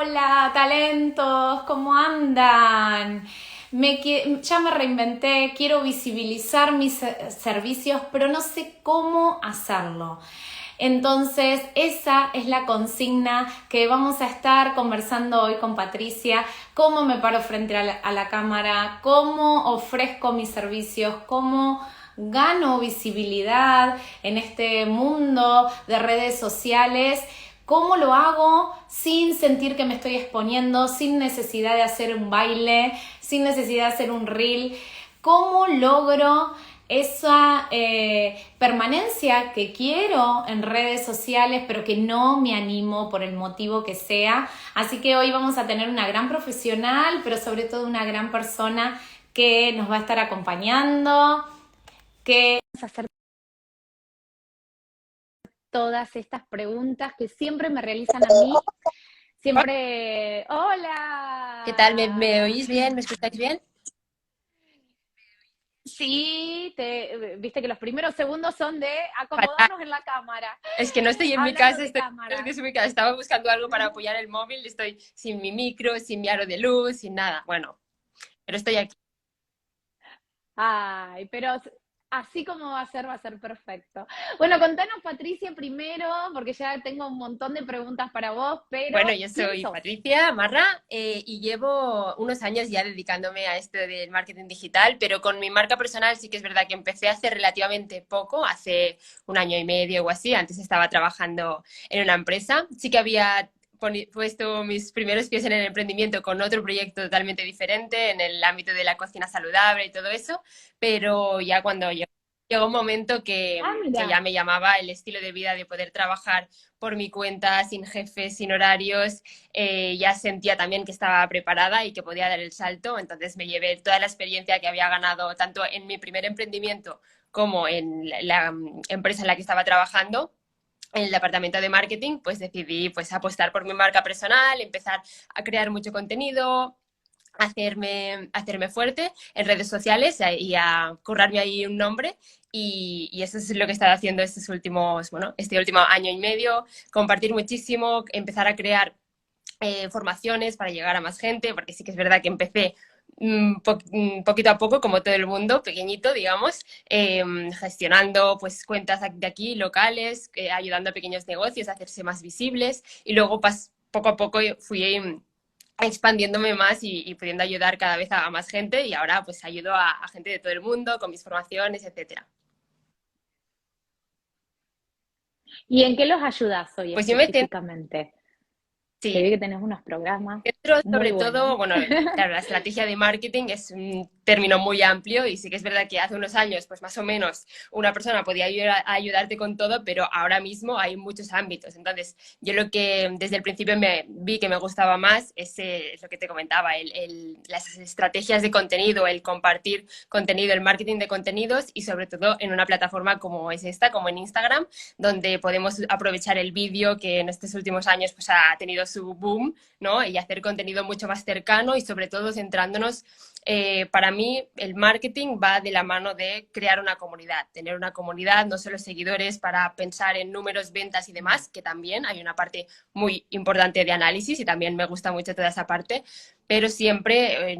Hola, talentos, ¿cómo andan? Ya me reinventé, quiero visibilizar mis servicios, pero no sé cómo hacerlo. Entonces, esa es la consigna que vamos a estar conversando hoy con Patricia, cómo me paro frente a la cámara, cómo ofrezco mis servicios, cómo gano visibilidad en este mundo de redes sociales. ¿Cómo lo hago sin sentir que me estoy exponiendo, sin necesidad de hacer un baile, sin necesidad de hacer un reel? ¿Cómo logro esa permanencia que quiero en redes sociales, pero que no me animo por el motivo que sea? Así que hoy vamos a tener una gran profesional, pero sobre todo una gran persona que nos va a estar acompañando, que vamos a hacer todas estas preguntas que siempre me realizan a mí. Siempre, ¿Qué tal? ¿Me hola. oís bien? ¿Me escucháis bien? Sí, viste que los primeros segundos son de Fatal. acomodarnos en la cámara. Es que no estoy en mi Hablando casa, de es que cámara. estoy en mi casa. Estaba buscando algo para apoyar el móvil, estoy sin mi micro, sin mi aro de luz, sin nada. Bueno, pero estoy aquí. Ay, pero así como va a ser perfecto. Bueno, contanos, Patricia, primero, porque ya tengo un montón de preguntas para vos, pero Bueno, yo ¿quién soy sos? Patricia Marra y llevo unos años ya dedicándome a esto del marketing digital, pero con mi marca personal sí que es verdad que empecé hace relativamente poco, hace un año y medio o así. Antes estaba trabajando en una empresa. Sí que había puesto mis primeros pies en el emprendimiento con otro proyecto totalmente diferente en el ámbito de la cocina saludable y todo eso, pero ya cuando llegó un momento Ah, que ya mira. me llamaba el estilo de vida de poder trabajar por mi cuenta, sin jefes, sin horarios, ya sentía también que estaba preparada y que podía dar el salto, entonces me llevé toda la experiencia que había ganado tanto en mi primer emprendimiento como en la empresa en la que estaba trabajando en el departamento de marketing, pues decidí pues apostar por mi marca personal, empezar a crear mucho contenido, hacerme fuerte en redes sociales y a currarme ahí un nombre. Y eso es lo que he estado haciendo estos últimos, bueno, este último año y medio, compartir muchísimo, empezar a crear formaciones para llegar a más gente, porque sí que es verdad que empecé poquito a poco, como todo el mundo, pequeñito, digamos, gestionando pues cuentas de aquí, locales, ayudando a pequeños negocios a hacerse más visibles y luego poco a poco fui expandiéndome más y pudiendo ayudar cada vez a más gente y ahora pues ayudo a gente de todo el mundo con mis formaciones, etcétera. ¿Y en qué los ayudas hoy Pues yo me centro, específicamente? Que sí, vi que tenés unos programas centro muy sobre todo, buenos. bueno, claro, la estrategia de marketing es un término muy amplio y sí que es verdad que hace unos años, pues más o menos, una persona podía ayudarte con todo, pero ahora mismo hay muchos ámbitos. Entonces, yo lo que desde el principio me vi que me gustaba más es lo que te comentaba, las estrategias de contenido, el compartir contenido, el marketing de contenidos y sobre todo en una plataforma como es esta, como en Instagram, donde podemos aprovechar el vídeo que en estos últimos años pues ha tenido su boom, ¿no? Y hacer contenido mucho más cercano y sobre todo centrándonos, para mí el marketing va de la mano de crear una comunidad, tener una comunidad, no solo seguidores para pensar en números, ventas y demás, que también hay una parte muy importante de análisis y también me gusta mucho toda esa parte, pero siempre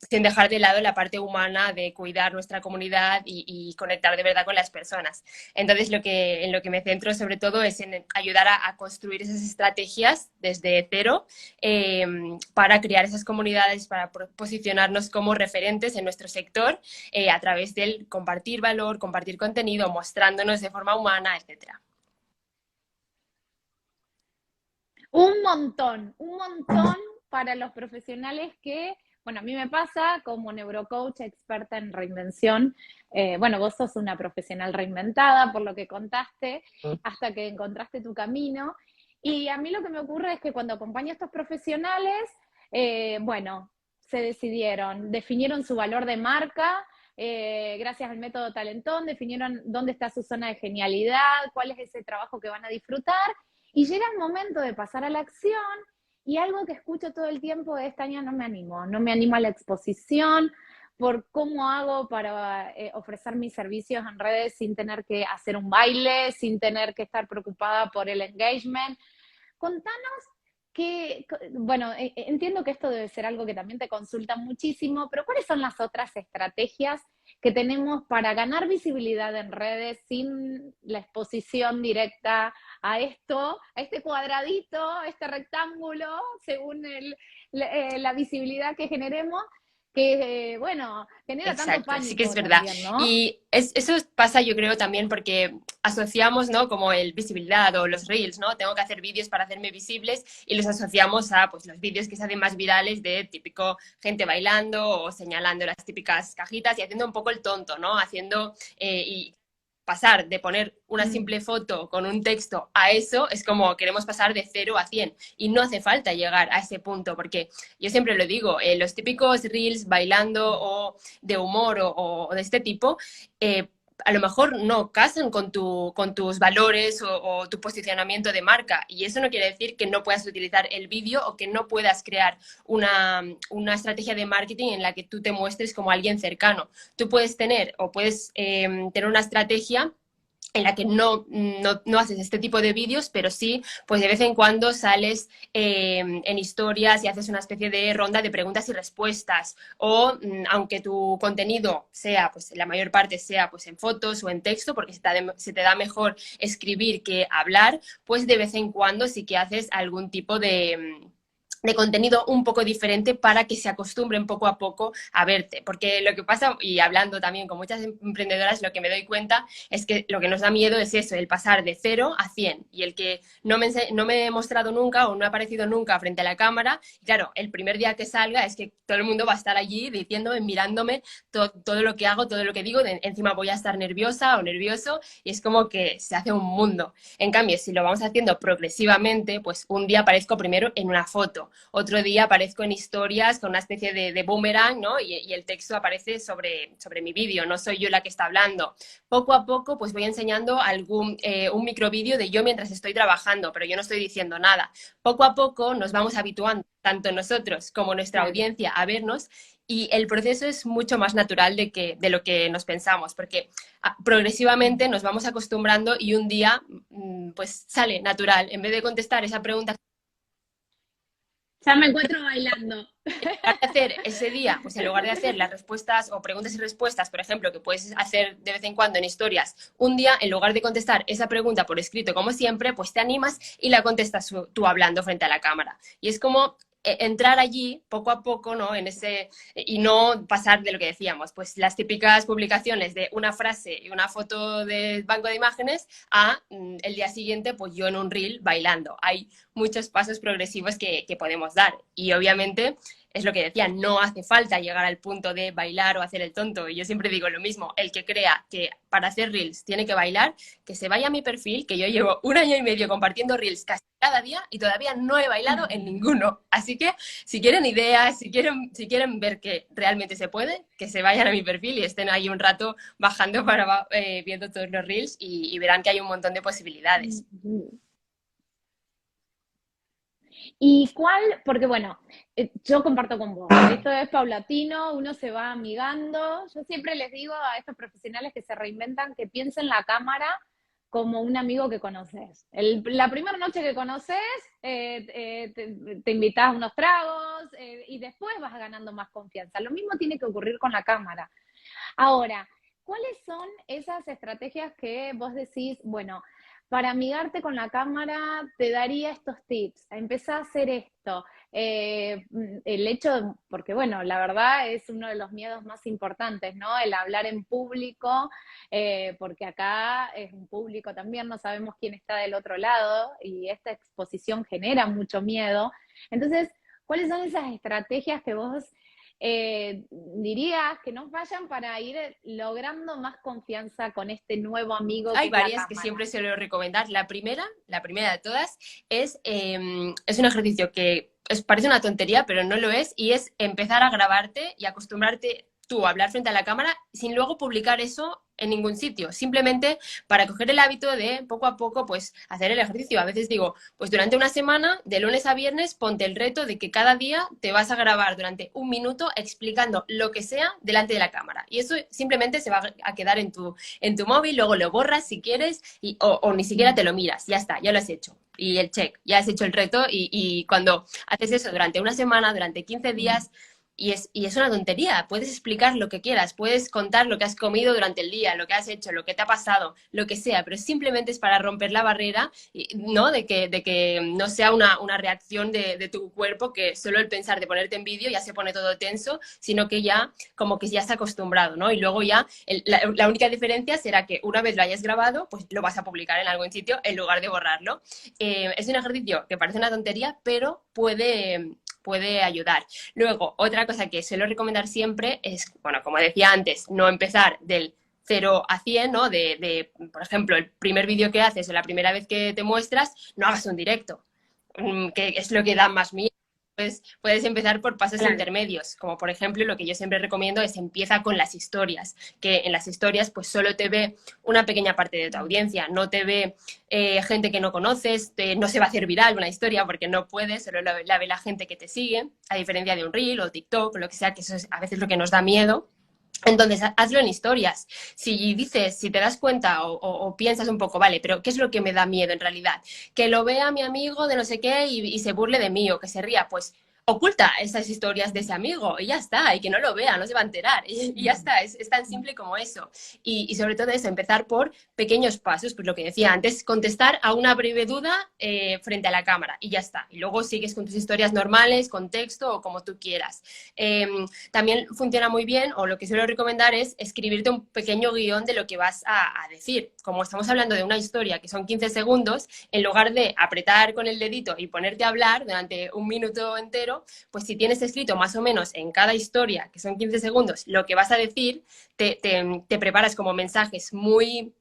sin dejar de lado la parte humana de cuidar nuestra comunidad y conectar de verdad con las personas. Entonces, en lo que me centro sobre todo es en ayudar a construir esas estrategias desde cero, eh, para crear esas comunidades, para posicionarnos como referentes en nuestro sector, a través del compartir valor, compartir contenido, mostrándonos de forma humana, etcétera. Un montón para los profesionales que, bueno, a mí me pasa como neurocoach experta en reinvención. Bueno, vos sos una profesional reinventada, por lo que contaste, hasta que encontraste tu camino. Y a mí lo que me ocurre es que cuando acompaño a estos profesionales, bueno, se decidieron, definieron su valor de marca, gracias al método Talentón, definieron dónde está su zona de genialidad, cuál es ese trabajo que van a disfrutar y llega el momento de pasar a la acción y algo que escucho todo el tiempo es, Tania, no me animo a la exposición, por cómo hago para ofrecer mis servicios en redes sin tener que hacer un baile, sin tener que estar preocupada por el engagement. Contanos bueno, entiendo que esto debe ser algo que también te consultan muchísimo, pero ¿cuáles son las otras estrategias que tenemos para ganar visibilidad en redes sin la exposición directa a esto, a este cuadradito, a este rectángulo, según la visibilidad que generemos, que, bueno, genera tanto Exacto, sí que es pánico verdad. también, ¿no? Y eso pasa, yo creo, también porque asociamos, ¿no? Como el visibilidad o los reels, ¿no? Tengo que hacer vídeos para hacerme visibles y los asociamos a, pues, los vídeos que se hacen más virales de típico gente bailando o señalando las típicas cajitas y haciendo un poco el tonto, ¿no? Haciendo y pasar de poner una simple foto con un texto a eso es como queremos pasar de 0 a 100 y no hace falta llegar a ese punto porque yo siempre lo digo, los típicos reels bailando o de humor o de este tipo, a lo mejor no casan con tus valores o tu posicionamiento de marca y eso no quiere decir que no puedas utilizar el vídeo o que no puedas crear una estrategia de marketing en la que tú te muestres como alguien cercano. Tú puedes tener o puedes tener una estrategia en la que no haces este tipo de vídeos, pero sí, pues de vez en cuando sales en historias y haces una especie de ronda de preguntas y respuestas. O aunque tu contenido sea, pues la mayor parte sea pues en fotos o en texto, porque se te da mejor escribir que hablar, pues de vez en cuando sí que haces algún tipo de contenido un poco diferente para que se acostumbren poco a poco a verte. Porque lo que pasa, y hablando también con muchas emprendedoras, lo que me doy cuenta es que lo que nos da miedo es eso, el pasar de 0 a 100. Y el que no me he mostrado nunca o no he aparecido nunca frente a la cámara, y claro, el primer día que salga es que todo el mundo va a estar allí diciéndome, mirándome todo lo que hago, todo lo que digo, encima voy a estar nerviosa o nervioso, y es como que se hace un mundo. En cambio, si lo vamos haciendo progresivamente, pues un día aparezco primero en una foto, otro día aparezco en historias con una especie de boomerang, ¿no? Y el texto aparece sobre mi vídeo, no soy yo la que está hablando. Poco a poco, pues voy enseñando un microvídeo de yo mientras estoy trabajando, pero yo no estoy diciendo nada. Poco a poco nos vamos habituando, tanto nosotros como nuestra audiencia, a vernos y el proceso es mucho más natural de lo que nos pensamos, porque progresivamente nos vamos acostumbrando y un día pues sale natural. En vez de contestar esa pregunta Ya me encuentro bailando. hacer ese día, pues en lugar de hacer las respuestas o preguntas y respuestas, por ejemplo, que puedes hacer de vez en cuando en historias, un día, en lugar de contestar esa pregunta por escrito, como siempre, pues te animas y la contestas tú hablando frente a la cámara. Y es como entrar allí poco a poco, ¿no? En ese, y no pasar de lo que decíamos, pues las típicas publicaciones de una frase y una foto de banco de imágenes a el día siguiente, pues yo en un reel bailando. Hay muchos pasos progresivos que podemos dar. Y obviamente es lo que decía, no hace falta llegar al punto de bailar o hacer el tonto. Y yo siempre digo lo mismo, el que crea que para hacer reels tiene que bailar, que se vaya a mi perfil, que yo llevo 1 año y medio compartiendo reels casi cada día y todavía no he bailado en ninguno. Así que si quieren ideas, si quieren ver que realmente se puede, que se vayan a mi perfil y estén ahí un rato bajando para viendo todos los reels y verán que hay un montón de posibilidades. ¿Y cuál? Porque bueno, yo comparto con vos, esto es paulatino, uno se va amigando. Yo siempre les digo a estos profesionales que se reinventan que piensen la cámara como un amigo que conoces. La primera noche que conoces, te invitas a unos tragos y después vas ganando más confianza. Lo mismo tiene que ocurrir con la cámara. Ahora, ¿cuáles son esas estrategias que vos decís, bueno, para amigarte con la cámara te daría estos tips, empezá a hacer esto? El hecho, porque bueno, la verdad es uno de los miedos más importantes, ¿no? El hablar en público, porque acá es un público también, no sabemos quién está del otro lado y esta exposición genera mucho miedo. Entonces, ¿cuáles son esas estrategias que vos dirías que nos vayan para ir logrando más confianza con este nuevo amigo que Hay es la varias que cámara? siempre suelo recomendar. La primera de todas, es un ejercicio que parece una tontería, pero no lo es, y es empezar a grabarte y acostumbrarte tú a hablar frente a la cámara sin luego publicar eso en ningún sitio, simplemente para coger el hábito de poco a poco pues hacer el ejercicio. A veces digo, pues durante una semana, de lunes a viernes, ponte el reto de que cada día te vas a grabar durante 1 minuto explicando lo que sea delante de la cámara. Y eso simplemente se va a quedar en tu móvil, luego lo borras si quieres o ni siquiera te lo miras, ya está, ya lo has hecho. y el check, ya has hecho el reto y cuando haces eso durante una semana, durante 15 días, y es una tontería, puedes explicar lo que quieras, puedes contar lo que has comido durante el día, lo que has hecho, lo que te ha pasado, lo que sea, pero simplemente es para romper la barrera, ¿no? De que no sea una reacción de tu cuerpo que solo el pensar de ponerte en vídeo ya se pone todo tenso, sino que ya como que ya está acostumbrado, ¿no? Y luego ya la única diferencia será que una vez lo hayas grabado, pues lo vas a publicar en algún sitio en lugar de borrarlo. Es un ejercicio que parece una tontería, pero puede ayudar. Luego, otra cosa que suelo recomendar siempre es, bueno, como decía antes, no empezar del 0 a 100, ¿no? Por ejemplo, el primer vídeo que haces o la primera vez que te muestras, no hagas un directo, que es lo que da más miedo. Pues puedes empezar por pasos Claro. intermedios, como por ejemplo lo que yo siempre recomiendo es empieza con las historias, que en las historias pues solo te ve una pequeña parte de tu audiencia, no te ve gente que no conoces, no se va a hacer viral una historia porque no puede, solo la ve la gente que te sigue, a diferencia de un reel o TikTok o lo que sea, que eso es a veces lo que nos da miedo. Entonces, hazlo en historias. Si dices, si te das cuenta o piensas un poco, vale, pero ¿qué es lo que me da miedo en realidad? Que lo vea mi amigo de no sé qué y se burle de mí o que se ría, pues oculta esas historias de ese amigo y ya está, y que no lo vea, no se va a enterar, y ya está, es tan simple como eso. Y sobre todo eso, empezar por pequeños pasos, pues lo que decía antes, contestar a una breve duda frente a la cámara y ya está. Y luego sigues con tus historias normales, con texto o como tú quieras. También funciona muy bien, o lo que suelo recomendar es escribirte un pequeño guión de lo que vas a decir. Como estamos hablando de una historia que son 15 segundos, en lugar de apretar con el dedito y ponerte a hablar durante un minuto entero, pues si tienes escrito más o menos en cada historia, que son 15 segundos, lo que vas a decir, te preparas como mensajes muy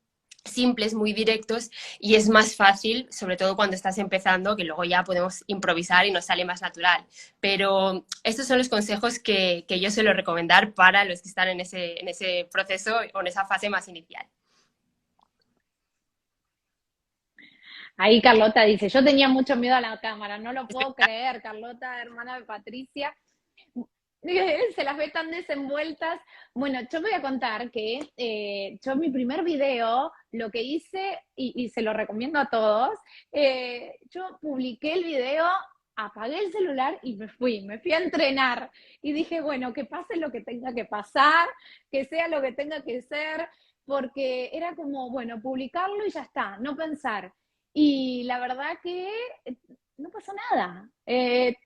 simples, muy directos y es más fácil, sobre todo cuando estás empezando, que luego ya podemos improvisar y nos sale más natural. Pero estos son los consejos que yo suelo recomendar para los que están en ese proceso o en esa fase más inicial. Ahí Carlota dice, yo tenía mucho miedo a la cámara, no lo puedo creer, Carlota, hermana de Patricia, se las ve tan desenvueltas. Bueno, yo voy a contar que yo mi primer video, lo que hice, y se lo recomiendo a todos, yo publiqué el video, apagué el celular y me fui a entrenar. Y dije, bueno, que pase lo que tenga que pasar, que sea lo que tenga que ser, porque era como, bueno, publicarlo y ya está, no pensar. Y la verdad que no pasó nada.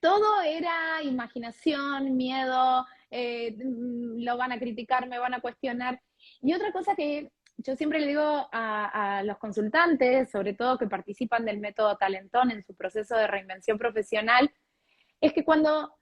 Todo era imaginación, miedo, lo van a criticar, me van a cuestionar. Y otra cosa que yo siempre le digo a los consultantes, sobre todo que participan del método Talentón en su proceso de reinvención profesional, es que cuando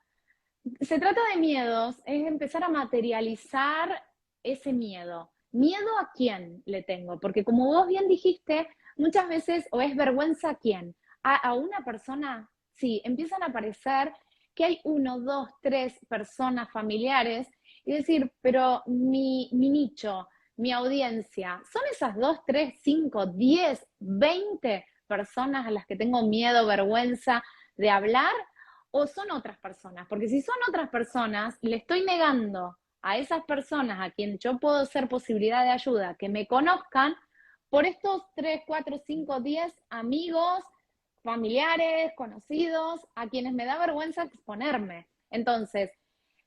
se trata de miedos, es empezar a materializar ese miedo. ¿Miedo a quién le tengo? Porque como vos bien dijiste, muchas veces o es vergüenza a quién. A una persona, sí, empiezan a aparecer que hay uno, dos, tres personas familiares y decir, pero mi nicho, mi audiencia, ¿son esas dos, tres, cinco, 10, 20 personas a las que tengo miedo, vergüenza de hablar? ¿O son otras personas? Porque si son otras personas, le estoy negando a esas personas a quien yo puedo ser posibilidad de ayuda, que me conozcan por estos 3, 4, 5, 10 amigos, familiares, conocidos, a quienes me da vergüenza exponerme. Entonces,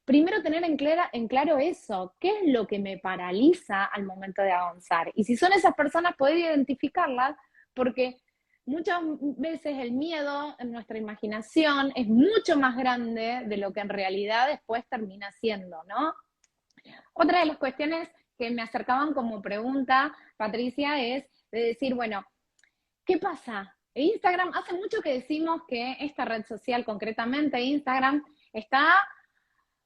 primero tener en claro eso, qué es lo que me paraliza al momento de avanzar. Y si son esas personas, poder identificarlas, porque muchas veces el miedo en nuestra imaginación es mucho más grande de lo que en realidad después termina siendo, ¿no? Otra de las cuestiones que me acercaban como pregunta, Patricia, es de decir, bueno, ¿qué pasa? Instagram, hace mucho que decimos que esta red social, concretamente Instagram, está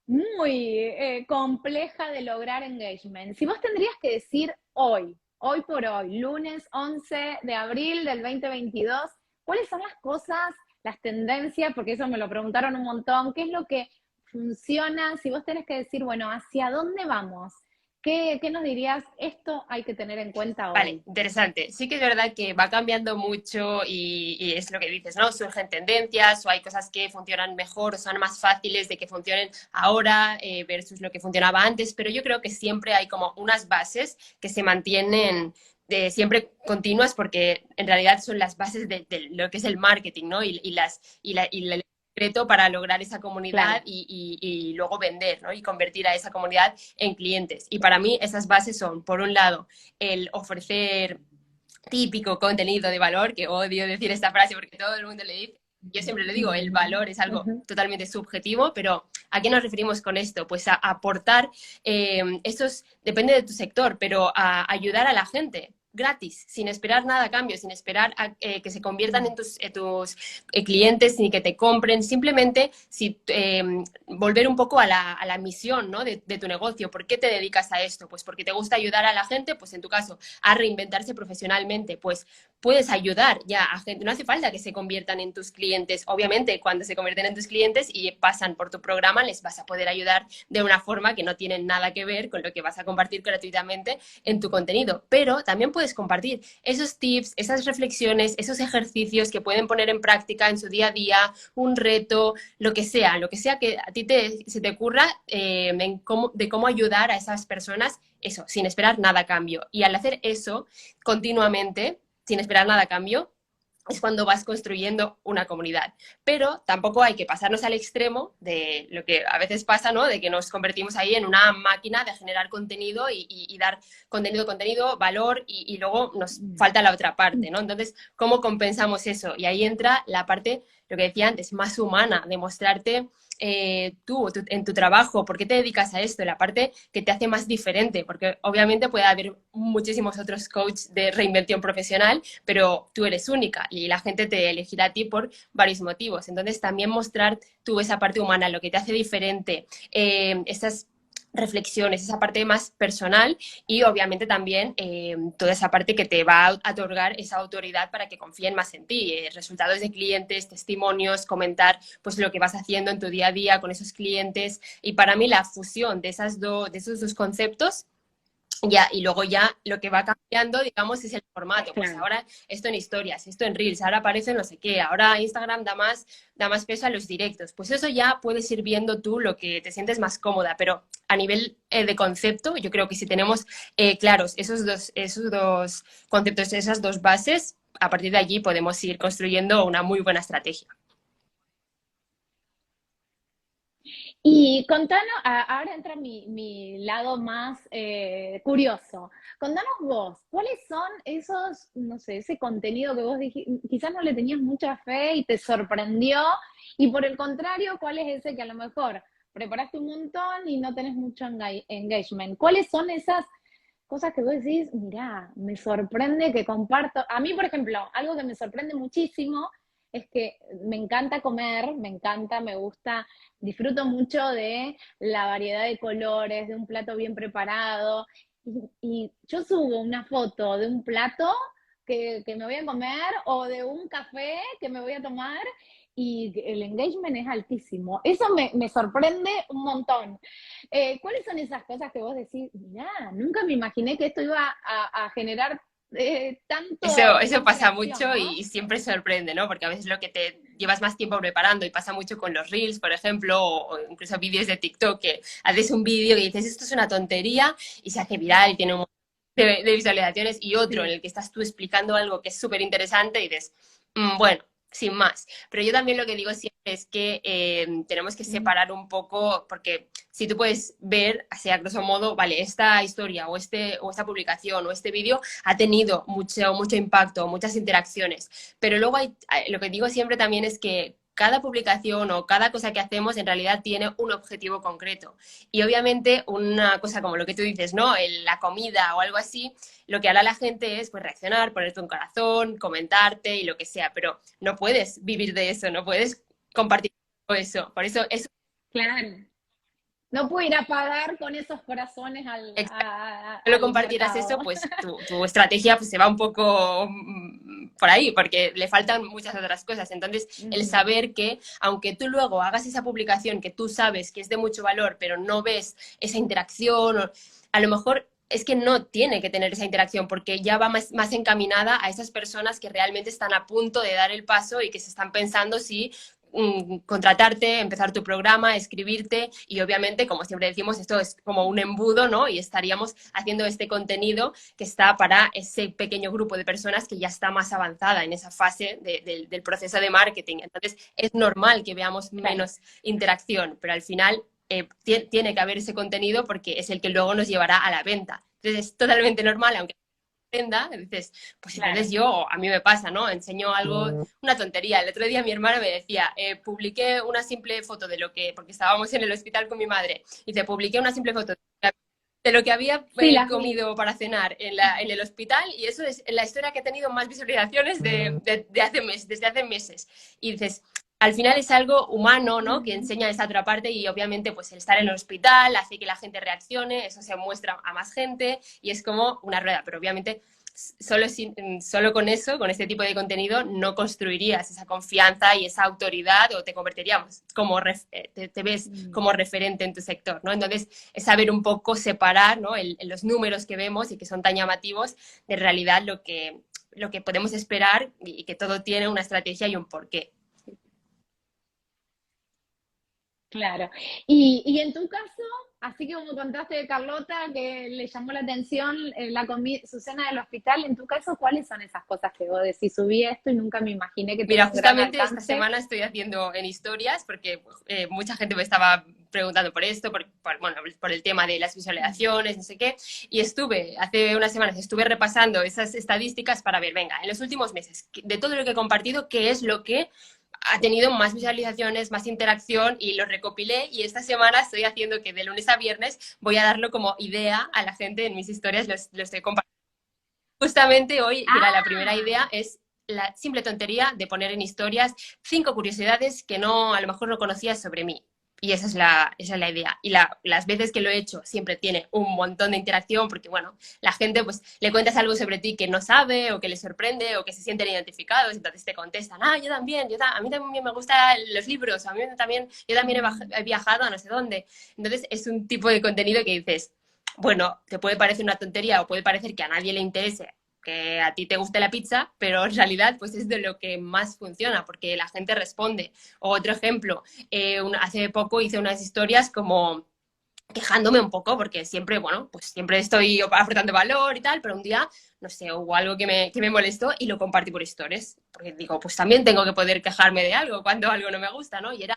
muy compleja de lograr engagement. Si vos tendrías que decir hoy por hoy, lunes 11 de abril del 2022, ¿cuáles son las cosas, las tendencias? Porque eso me lo preguntaron un montón. ¿Qué es lo que funciona? Si vos tenés que decir, bueno, ¿hacia dónde vamos? ¿Qué nos dirías? Esto hay que tener en cuenta Vale, hoy. interesante. Sí que es verdad que va cambiando mucho y es lo que dices, ¿no? Surgen tendencias o hay cosas que funcionan mejor o son más fáciles de que funcionen ahora versus lo que funcionaba antes, pero yo creo que siempre hay como unas bases que se mantienen siempre continuas, porque en realidad son las bases de lo que es el marketing, ¿no? Y el secreto para lograr esa comunidad Claro. y luego vender, ¿no? Y convertir a esa comunidad en clientes. Y para mí esas bases son, por un lado, el ofrecer típico contenido de valor, que odio decir esta frase porque todo el mundo le dice. Yo siempre le digo, el valor es algo Ujú. totalmente subjetivo, pero ¿a qué nos referimos con esto? Pues a aportar, depende de tu sector, pero a ayudar a la gente gratis, sin esperar nada a cambio, sin esperar a que se conviertan en tus clientes ni que te compren, simplemente si, volver un poco a la misión, ¿no? de tu negocio. ¿Por qué te dedicas a esto? Pues porque te gusta ayudar a la gente, pues en tu caso, a reinventarse profesionalmente, pues puedes ayudar ya a gente, no hace falta que se conviertan en tus clientes. Obviamente, cuando se convierten en tus clientes y pasan por tu programa, les vas a poder ayudar de una forma que no tiene nada que ver con lo que vas a compartir gratuitamente en tu contenido. Pero también puedes compartir esos tips, esas reflexiones, esos ejercicios que pueden poner en práctica en su día a día, un reto, lo que sea que a ti se te ocurra, de cómo ayudar a esas personas, eso, sin esperar nada a cambio. Y al hacer eso continuamente, sin esperar nada a cambio, es cuando vas construyendo una comunidad. Pero tampoco hay que pasarnos al extremo de lo que a veces pasa, ¿no? De que nos convertimos ahí en una máquina de generar contenido y dar contenido, valor, y luego nos falta la otra parte, ¿no? Entonces, ¿cómo compensamos eso? Y ahí entra la parte, lo que decía antes, más humana, de mostrarte en tu trabajo, por qué te dedicas a esto, la parte que te hace más diferente, porque obviamente puede haber muchísimos otros coaches de reinvención profesional, pero tú eres única y la gente te elegirá a ti por varios motivos. Entonces, también mostrar tú esa parte humana, lo que te hace diferente, esas reflexiones, esa parte más personal, y obviamente también toda esa parte que te va a otorgar esa autoridad para que confíen más en ti, resultados de clientes, testimonios, comentar pues lo que vas haciendo en tu día a día con esos clientes. Y para mí la fusión de de esos dos conceptos, ya, y luego ya lo que va cambiando, digamos, es el formato. Pues Claro. ahora esto en historias, esto en reels, ahora aparece no sé qué, ahora Instagram da más peso a los directos. Pues eso ya puedes ir viendo tú lo que te sientes más cómoda, pero a nivel de concepto, yo creo que si tenemos claros esos dos conceptos, esas dos bases, a partir de allí podemos ir construyendo una muy buena estrategia. Y contanos, ahora entra mi lado más curioso. Contanos vos, ¿cuáles son esos, no sé, ese contenido que vos quizás no le tenías mucha fe y te sorprendió? Y por el contrario, ¿cuál es ese que a lo mejor preparaste un montón y no tenés mucho engagement? ¿Cuáles son esas cosas que vos decís, mirá, me sorprende que comparto? A mí, por ejemplo, algo que me sorprende muchísimo es que me encanta comer, me encanta, me gusta, disfruto mucho de la variedad de colores, de un plato bien preparado. Y yo subo una foto de un plato que me voy a comer o de un café que me voy a tomar y el engagement es altísimo. Eso me sorprende un montón. ¿Cuáles son esas cosas que vos decís, mirá, nunca me imaginé que esto iba a generar Eso tanta pasa reacción, mucho ¿no? y siempre sorprende, ¿no? Porque a veces lo que te llevas más tiempo preparando, y pasa mucho con los reels, por ejemplo, o incluso vídeos de TikTok, que haces un vídeo y dices, esto es una tontería, y se hace viral y tiene un montón de visualizaciones, y otro en Sí. el que estás tú explicando algo que es súper interesante y dices, bueno, sin más. Pero yo también lo que digo siempre es que tenemos que separar un poco, porque si tú puedes ver, así a grosso modo, vale, esta historia o esta publicación o este vídeo ha tenido mucho impacto, muchas interacciones, pero luego lo que digo siempre también es que cada publicación o cada cosa que hacemos en realidad tiene un objetivo concreto. Y obviamente una cosa como lo que tú dices, ¿no? La comida o algo así, lo que hará la gente es pues reaccionar, ponerte un corazón, comentarte y lo que sea, pero no puedes vivir de eso, no puedes compartir todo eso. Por eso es Claro. No puedo ir a pagar con esos corazones solo al compartieras mercado. eso, pues tu estrategia pues, se va un poco por ahí, porque le faltan muchas otras cosas. Entonces, el Ujú. saber que, aunque tú luego hagas esa publicación que tú sabes que es de mucho valor, pero no ves esa interacción, a lo mejor es que no tiene que tener esa interacción, porque ya va más encaminada a esas personas que realmente están a punto de dar el paso y que se están pensando si contratarte, empezar tu programa, escribirte y obviamente, como siempre decimos, esto es como un embudo, ¿no? Y estaríamos haciendo este contenido que está para ese pequeño grupo de personas que ya está más avanzada en esa fase del proceso de marketing. Entonces, es normal que veamos menos interacción, pero al final tiene que haber ese contenido porque es el que luego nos llevará a la venta. Entonces, es totalmente normal, aunque dices, pues entonces yo, a mí me pasa, ¿no? Enseño algo, una tontería. El otro día mi hermana me decía, publiqué una simple foto de lo que, porque estábamos en el hospital con mi madre, y te publiqué una simple foto de lo que había comido para cenar en el hospital, y eso es la historia que ha tenido más visualizaciones desde hace meses. Y dices, al final es algo humano, ¿no? Que enseña esa otra parte y obviamente pues el estar en el hospital hace que la gente reaccione, eso se muestra a más gente y es como una rueda, pero obviamente solo con eso, con este tipo de contenido, no construirías esa confianza y esa autoridad o te convertiríamos como, te ves como referente en tu sector, ¿no? Entonces, es saber un poco separar, ¿no? Los números que vemos y que son tan llamativos, de realidad lo que podemos esperar y que todo tiene una estrategia y un porqué. Claro. Y en tu caso, así que como contaste de Carlota, que le llamó la atención su cena del hospital, en tu caso, ¿cuáles son esas cosas que vos decís? Subí esto y nunca me imaginé que Mira, tenía un gran justamente esta alcance. semana estoy haciendo en historias porque mucha gente me estaba preguntando por esto, bueno, por el tema de las visualizaciones, no sé qué, y hace unas semanas estuve repasando esas estadísticas para ver, venga, en los últimos meses, de todo lo que he compartido, qué es lo que ha tenido más visualizaciones, más interacción y lo recopilé y esta semana estoy haciendo que de lunes a viernes voy a darlo como idea a la gente en mis historias, lo estoy compartiendo. Justamente hoy, mira, la primera idea es la simple tontería de poner en historias 5 curiosidades que a lo mejor no conocías sobre mí. Y esa es la idea. Y las veces que lo he hecho siempre tiene un montón de interacción porque, bueno, la gente pues le cuentas algo sobre ti que no sabe o que le sorprende o que se sienten identificados, entonces te contestan, yo también, a mí también me gustan los libros, yo también he viajado a no sé dónde. Entonces es un tipo de contenido que dices, bueno, te puede parecer una tontería o puede parecer que a nadie le interese que a ti te guste la pizza, pero en realidad pues es de lo que más funciona, porque la gente responde. O otro ejemplo, hace poco hice unas historias como quejándome un poco, porque siempre, bueno, pues siempre estoy aportando valor y tal, pero un día, no sé, hubo algo que me molestó y lo compartí por stories, porque digo, pues también tengo que poder quejarme de algo cuando algo no me gusta, ¿no? Y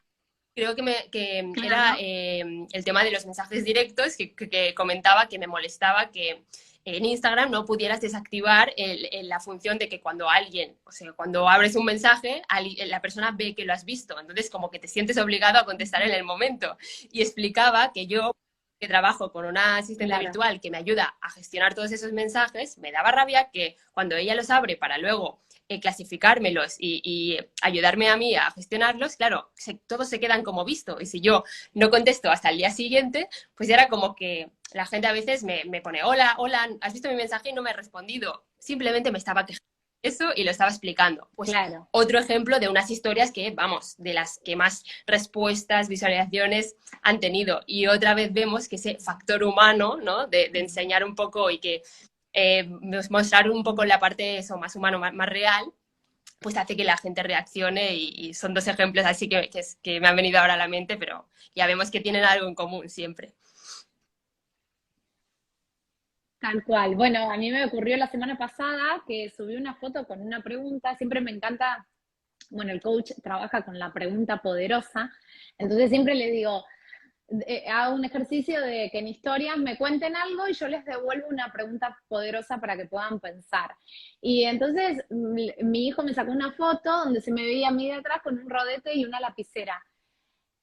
creo que era el tema de los mensajes directos que comentaba que me molestaba que en Instagram no pudieras desactivar la función de que cuando alguien, o sea, cuando abres un mensaje, la persona ve que lo has visto, entonces como que te sientes obligado a contestar en el momento. Y explicaba que yo, que trabajo con una asistente virtual que me ayuda a gestionar todos esos mensajes, me daba rabia que cuando ella los abre para luego clasificármelos y ayudarme a mí a gestionarlos, claro, todos se quedan como visto. Y si yo no contesto hasta el día siguiente, pues era como que la gente a veces me pone, hola, ¿has visto mi mensaje y no me he respondido? Simplemente me estaba quejando de eso y lo estaba explicando. Pues otro ejemplo de unas historias que, vamos, de las que más respuestas, visualizaciones han tenido. Y otra vez vemos que ese factor humano, ¿no? De enseñar un poco y que mostrar un poco la parte eso, más humano, más real, pues hace que la gente reaccione y son dos ejemplos así que me han venido ahora a la mente, pero ya vemos que tienen algo en común siempre. Tal cual. Bueno, a mí me ocurrió la semana pasada que subí una foto con una pregunta. Siempre me encanta, bueno, el coach trabaja con la pregunta poderosa, entonces siempre le digo, hago un ejercicio de que en historias me cuenten algo y yo les devuelvo una pregunta poderosa para que puedan pensar. Y entonces mi hijo me sacó una foto donde se me veía a mí detrás con un rodete y una lapicera.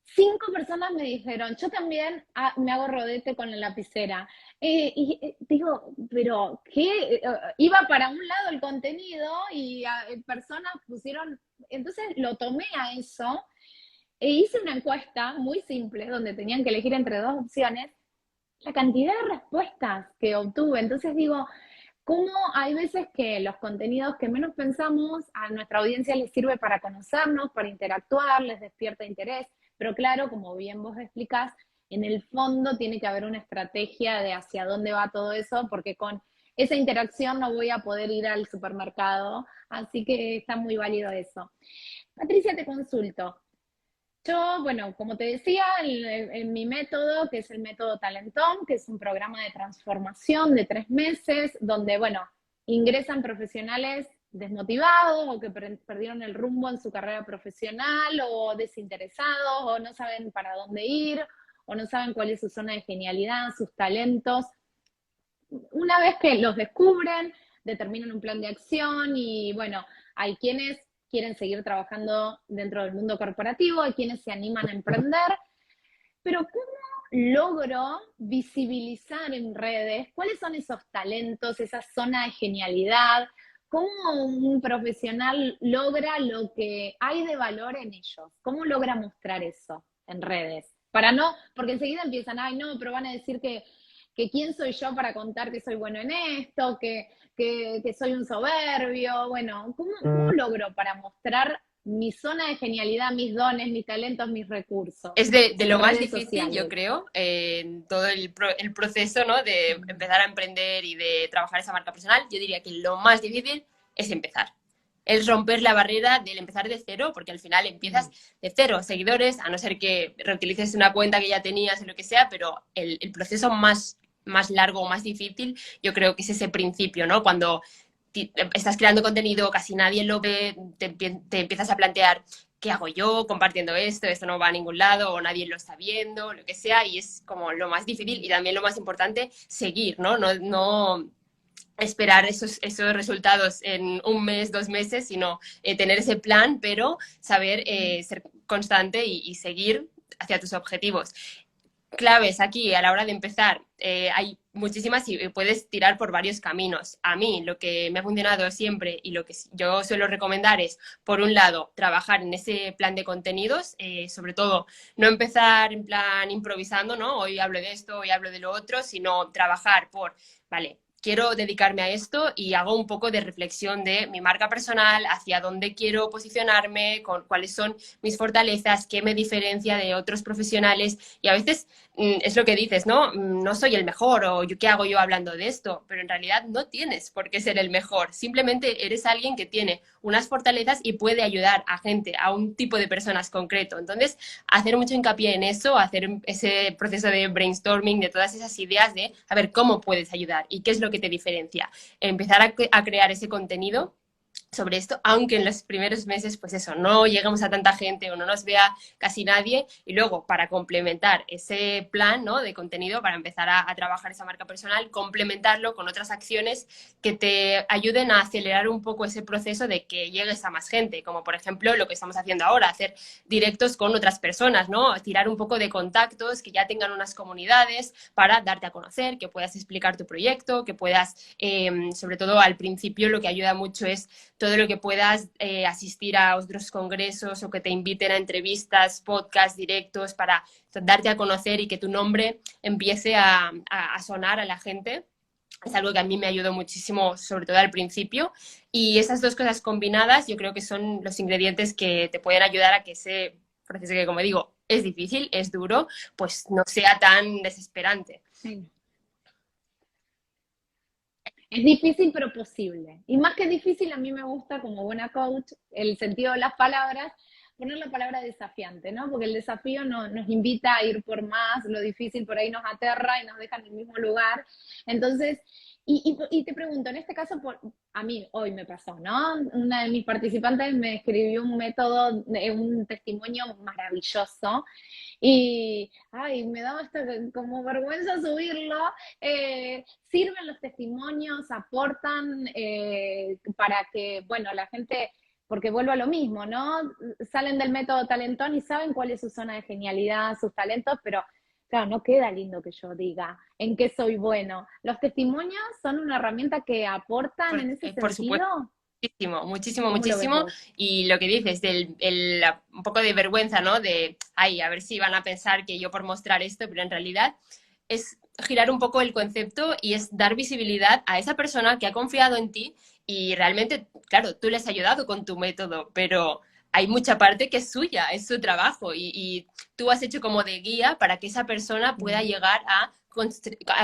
5 personas me dijeron, yo también me hago rodete con la lapicera. Y digo, pero ¿qué? Iba para un lado el contenido y personas pusieron, entonces lo tomé a eso e hice una encuesta muy simple donde tenían que elegir entre 2 opciones, la cantidad de respuestas que obtuve. Entonces digo, ¿cómo hay veces que los contenidos que menos pensamos a nuestra audiencia les sirve para conocernos, para interactuar, les despierta interés? Pero claro, como bien vos explicás, en el fondo tiene que haber una estrategia de hacia dónde va todo eso, porque con esa interacción no voy a poder ir al supermercado, así que está muy válido eso. Patricia, te consulto. Yo, bueno, como te decía, en mi método, que es el método Talentón, que es un programa de transformación de 3 meses, donde, bueno, ingresan profesionales desmotivados o que perdieron el rumbo en su carrera profesional o desinteresados o no saben para dónde ir o no saben cuál es su zona de genialidad, sus talentos. Una vez que los descubren, determinan un plan de acción y bueno, hay quienes quieren seguir trabajando dentro del mundo corporativo, hay quienes se animan a emprender, pero ¿cómo logro visibilizar en redes cuáles son esos talentos, esa zona de genialidad? ¿Cómo un profesional logra lo que hay de valor en ellos? ¿Cómo logra mostrar eso en redes? Para no, porque enseguida empiezan, ay no, pero van a decir que quién soy yo para contar que soy bueno en esto, que soy un soberbio. Bueno, ¿cómo logro para mostrar mi zona de genialidad, mis dones, mis talentos, mis recursos Es de en lo más redes difícil, yo sociales? creo, en todo el proceso, ¿no? De empezar a emprender y de trabajar esa marca personal. Yo diría que lo más difícil es empezar. Es romper la barrera del empezar de cero, porque al final empiezas de cero seguidores, a no ser que reutilices una cuenta que ya tenías o lo que sea, pero el proceso más largo o más difícil, yo creo que es ese principio, ¿no? Cuando estás creando contenido, casi nadie lo ve, te empiezas a plantear, ¿qué hago yo compartiendo esto? Esto no va a ningún lado o nadie lo está viendo, lo que sea, y es como lo más difícil y también lo más importante, seguir, ¿no? No esperar esos resultados en un mes, 2 meses, sino tener ese plan, pero saber ser constante y seguir hacia tus objetivos. Claves aquí a la hora de empezar, hay muchísimas y puedes tirar por varios caminos. A mí lo que me ha funcionado siempre y lo que yo suelo recomendar es, por un lado, trabajar en ese plan de contenidos, sobre todo no empezar en plan improvisando, ¿no? Hoy hablo de esto, hoy hablo de lo otro, sino trabajar por, vale, quiero dedicarme a esto y hago un poco de reflexión de mi marca personal, hacia dónde quiero posicionarme, con cuáles son mis fortalezas, qué me diferencia de otros profesionales. Y a veces es lo que dices, ¿no? No soy el mejor o ¿qué hago yo hablando de esto? Pero en realidad no tienes por qué ser el mejor. Simplemente eres alguien que tiene unas fortalezas y puede ayudar a gente, a un tipo de personas concreto. Entonces, hacer mucho hincapié en eso, hacer ese proceso de brainstorming, de todas esas ideas de a ver cómo puedes ayudar y qué es lo que te diferencia. Empezar a crear ese contenido sobre esto, aunque en los primeros meses, pues eso, no lleguemos a tanta gente o no nos vea casi nadie, y luego para complementar ese plan, ¿no? De contenido, para empezar a trabajar esa marca personal, complementarlo con otras acciones que te ayuden a acelerar un poco ese proceso de que llegues a más gente, como por ejemplo lo que estamos haciendo ahora, hacer directos con otras personas, ¿no? Tirar un poco de contactos que ya tengan unas comunidades para darte a conocer, que puedas explicar tu proyecto, que puedas, sobre todo al principio, lo que ayuda mucho es todo lo que puedas asistir a otros congresos o que te inviten a entrevistas, podcasts, directos para darte a conocer y que tu nombre empiece a sonar a la gente. Es algo que a mí me ayudó muchísimo, sobre todo al principio. Y esas dos cosas combinadas yo creo que son los ingredientes que te pueden ayudar a que ese proceso que, como digo, es difícil, es duro, pues no sea tan desesperante. Sí. Es difícil pero posible. Y más que difícil, a mí me gusta como buena coach el sentido de las palabras, poner la palabra desafiante, ¿no? Porque el desafío nos invita a ir por más, lo difícil por ahí nos aterra y nos deja en el mismo lugar. Entonces, y te pregunto, en este caso, a mí hoy me pasó, ¿no? Una de mis participantes me escribió un método, un testimonio maravilloso y, ay, me daba hasta como vergüenza subirlo. Sirven los testimonios, aportan para que, bueno, la gente, porque vuelvo a lo mismo, ¿no? Salen del método Talentón y saben cuál es su zona de genialidad, sus talentos, pero claro, no queda lindo que yo diga en qué soy bueno. ¿Los testimonios son una herramienta que aportan en ese Por supuesto. sentido? Muchísimo, muchísimo, ¿Cómo lo ves muchísimo. vos? Y lo que dices, un poco de vergüenza, ¿no? De, ay, a ver si van a pensar que yo por mostrar esto, pero en realidad es girar un poco el concepto y es dar visibilidad a esa persona que ha confiado en ti y realmente, claro, tú les has ayudado con tu método, pero hay mucha parte que es suya, es su trabajo y tú has hecho como de guía para que esa persona pueda llegar a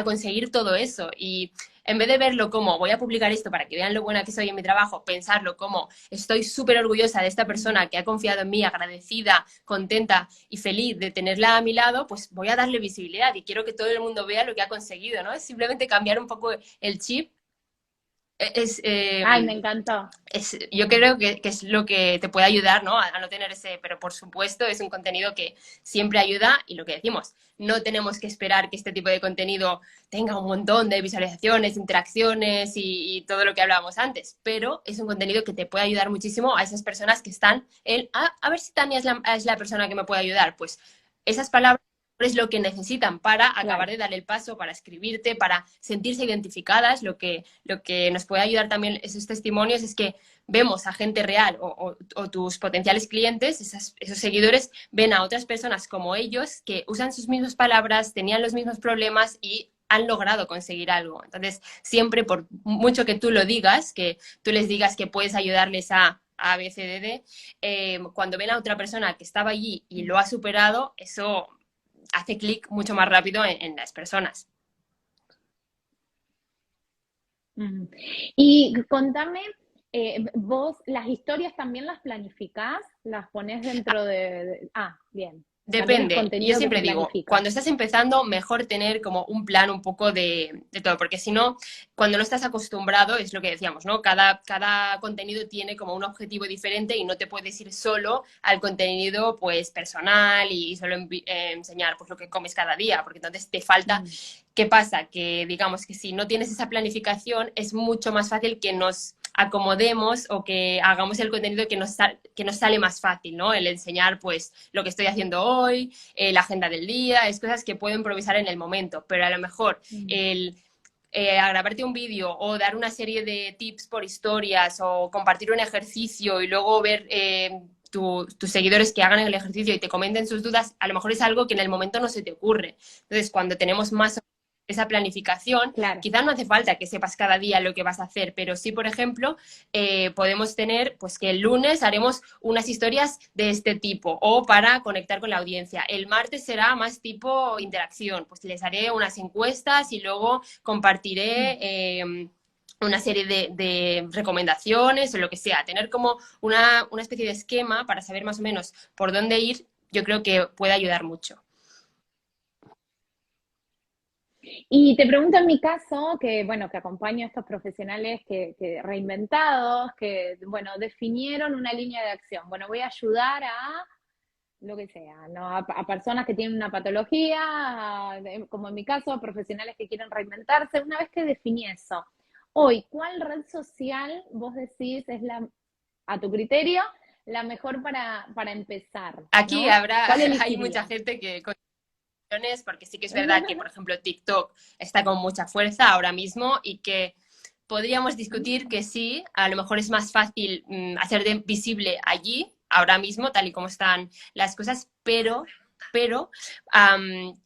conseguir todo eso. Y en vez de verlo como voy a publicar esto para que vean lo buena que soy en mi trabajo, pensarlo como estoy súper orgullosa de esta persona que ha confiado en mí, agradecida, contenta y feliz de tenerla a mi lado, pues voy a darle visibilidad y quiero que todo el mundo vea lo que ha conseguido, ¿no? Es simplemente cambiar un poco el chip. Es, Ay, me encantó. yo creo que es lo que te puede ayudar, ¿no? A no tener ese, pero por supuesto es un contenido que siempre ayuda y lo que decimos, no tenemos que esperar que este tipo de contenido tenga un montón de visualizaciones, interacciones y todo lo que hablábamos antes, pero es un contenido que te puede ayudar muchísimo a esas personas que están en, a ver si Tania es la persona que me puede ayudar, pues esas palabras es lo que necesitan para acabar de dar el paso, para escribirte, para sentirse identificadas. Lo que nos puede ayudar también esos testimonios es que vemos a gente real o tus potenciales clientes, esos seguidores, ven a otras personas como ellos que usan sus mismas palabras, tenían los mismos problemas y han logrado conseguir algo. Entonces, siempre, por mucho que tú lo digas, que tú les digas que puedes ayudarles a B, C, D, D, cuando ven a otra persona que estaba allí y lo ha superado, eso hace clic mucho más rápido en las personas. Y contame, vos las historias también las planificás, las pones dentro bien. Depende, yo siempre digo, cuando estás empezando, mejor tener como un plan un poco de todo, porque si no, cuando no estás acostumbrado, es lo que decíamos, ¿no? Cada contenido tiene como un objetivo diferente y no te puedes ir solo al contenido pues personal y solo enseñar pues lo que comes cada día, porque entonces te falta. ¿Qué pasa? Que digamos que si no tienes esa planificación, es mucho más fácil que nos acomodemos o que hagamos el contenido que nos sale más fácil, ¿no? El enseñar, pues, lo que estoy haciendo hoy, la agenda del día, es cosas que puedo improvisar en el momento, pero a lo mejor a grabarte un vídeo o dar una serie de tips por historias o compartir un ejercicio y luego ver tus seguidores que hagan el ejercicio y te comenten sus dudas, a lo mejor es algo que en el momento no se te ocurre. Entonces, cuando tenemos más esa planificación, quizás no hace falta que sepas cada día lo que vas a hacer, pero sí, por ejemplo, podemos tener, pues que el lunes haremos unas historias de este tipo o para conectar con la audiencia. El martes será más tipo interacción, pues les haré unas encuestas y luego compartiré una serie de recomendaciones o lo que sea. Tener como una especie de esquema para saber más o menos por dónde ir, yo creo que puede ayudar mucho. Y te pregunto en mi caso, que bueno, que acompaño a estos profesionales que reinventados, que bueno, definieron una línea de acción. Bueno, voy a ayudar a lo que sea, ¿no? A personas que tienen una patología, como en mi caso, a profesionales que quieren reinventarse. Una vez que definí eso, hoy, ¿cuál red social vos decís es a tu criterio, la mejor para empezar? Aquí ¿no? hay mucha gente que porque sí que es verdad que, por ejemplo, TikTok está con mucha fuerza ahora mismo y que podríamos discutir que sí, a lo mejor es más fácil hacer visible allí, ahora mismo, tal y como están las cosas, pero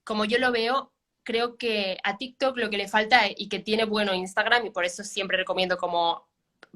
como yo lo veo, creo que a TikTok lo que le falta y que tiene bueno Instagram, y por eso siempre recomiendo como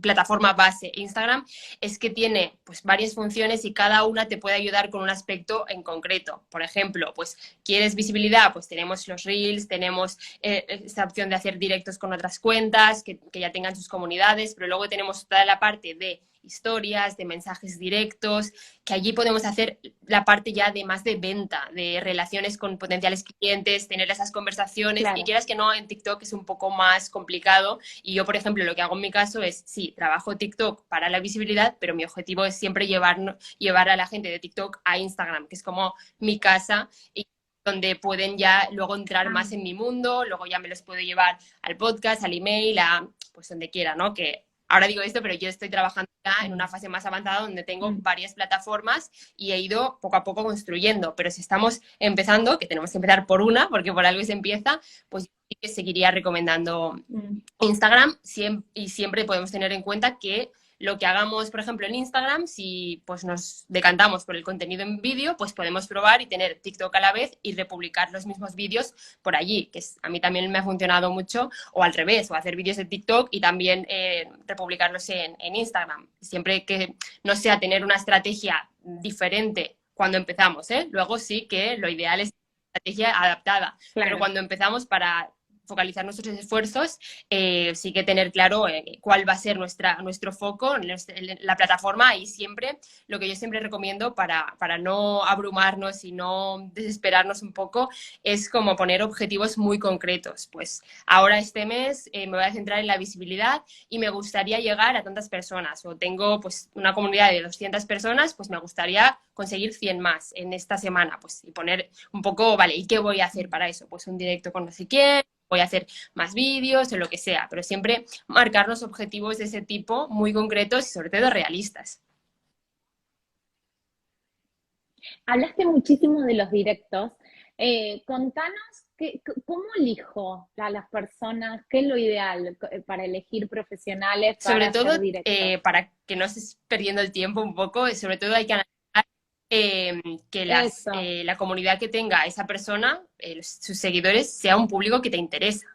plataforma base Instagram, es que tiene pues varias funciones y cada una te puede ayudar con un aspecto en concreto. Por ejemplo, pues quieres visibilidad, pues tenemos los Reels, tenemos esta opción de hacer directos con otras cuentas que ya tengan sus comunidades, pero luego tenemos toda la parte de historias, de mensajes directos, que allí podemos hacer la parte ya de más de venta, de relaciones con potenciales clientes, tener esas conversaciones, y quieras que no, en TikTok es un poco más complicado, y yo, por ejemplo, lo que hago en mi caso es, sí, trabajo TikTok para la visibilidad, pero mi objetivo es siempre llevar a la gente de TikTok a Instagram, que es como mi casa, y donde pueden ya luego entrar más en mi mundo, luego ya me los puedo llevar al podcast, al email, pues donde quiera, ¿no? Que ahora digo esto, pero yo estoy trabajando ya en una fase más avanzada donde tengo varias plataformas y he ido poco a poco construyendo. Pero si estamos empezando, que tenemos que empezar por una, porque por algo se empieza, pues sí que seguiría recomendando Instagram y siempre podemos tener en cuenta que lo que hagamos, por ejemplo, en Instagram, si pues nos decantamos por el contenido en vídeo, pues podemos probar y tener TikTok a la vez y republicar los mismos vídeos por allí, que a mí también me ha funcionado mucho, o al revés, o hacer vídeos de TikTok y también republicarlos en Instagram. Siempre que no sea tener una estrategia diferente cuando empezamos, ¿eh? Luego sí que lo ideal es estrategia adaptada, Claro. pero cuando empezamos, para focalizar nuestros esfuerzos, sí que tener claro cuál va a ser nuestro foco en la plataforma, y siempre, lo que yo siempre recomiendo para no abrumarnos y no desesperarnos un poco, es como poner objetivos muy concretos. Pues ahora este mes me voy a centrar en la visibilidad y me gustaría llegar a tantas personas, o tengo pues una comunidad de 200 personas, pues me gustaría conseguir 100 más en esta semana, pues, y poner un poco, vale, ¿y qué voy a hacer para eso? Pues un directo con no sé quién, voy a hacer más vídeos o lo que sea, pero siempre marcarnos objetivos de ese tipo muy concretos y sobre todo realistas. Hablaste muchísimo de los directos. Contanos cómo elijo a las personas, qué es lo ideal para elegir profesionales para Sobre todo, hacer directos. para que no estés perdiendo el tiempo un poco, sobre todo hay que analizar que Eso. la comunidad que tenga esa persona, sus seguidores, sea un público que te interesa.